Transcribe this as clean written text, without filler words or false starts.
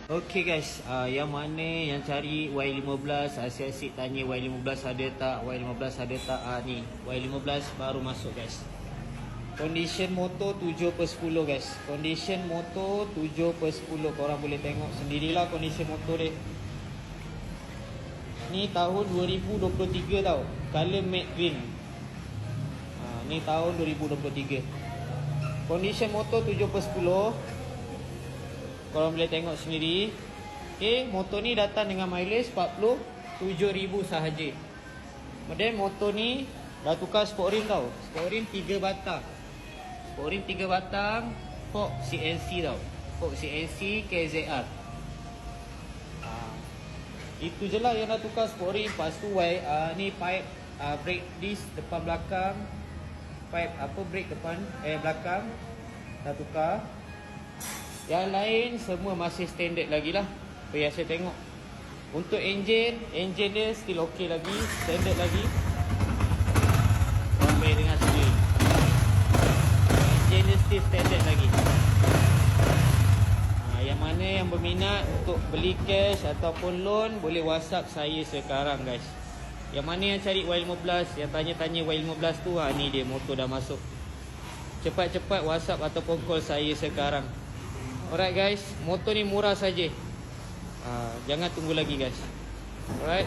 Okay guys, yang mana yang cari Y15, asyik-asyik tanya Y15 ada tak, Y15 ada tak, ni Y15 baru masuk guys. Condition motor 7/10 guys. Condition motor 7/10. Korang boleh tengok sendirilah condition motor dia. Ni tahun 2023 tau. Color matte green. Ni tahun 2023. Condition motor 7/10. Korang boleh tengok sendiri. Okay, motor ni datang dengan mileage 47,000 sahaja. Kemudian motor ni dah tukar sport rim tau. Sport rim 3 batang. Sport rim 3 batang. Fork CNC tau. Fork CNC KZR. Itu je lah yang dah tukar sport rim. Lepas tu ni pipe brake disc depan belakang. Pipe brake depan belakang dah tukar. Yang lain semua masih standard lagi lah. Biar saya tengok. Untuk enjin dia still ok lagi, standard lagi. Sampai dengan sendiri. Enjin dia still standard lagi. Yang mana yang berminat untuk beli cash ataupun loan, boleh WhatsApp saya sekarang guys. Yang mana yang cari Y15, yang tanya-tanya Y15 tu, ni dia motor dah masuk. Cepat-cepat WhatsApp ataupun call saya sekarang. Alright guys, motor ni murah saja. Jangan tunggu lagi guys. Alright.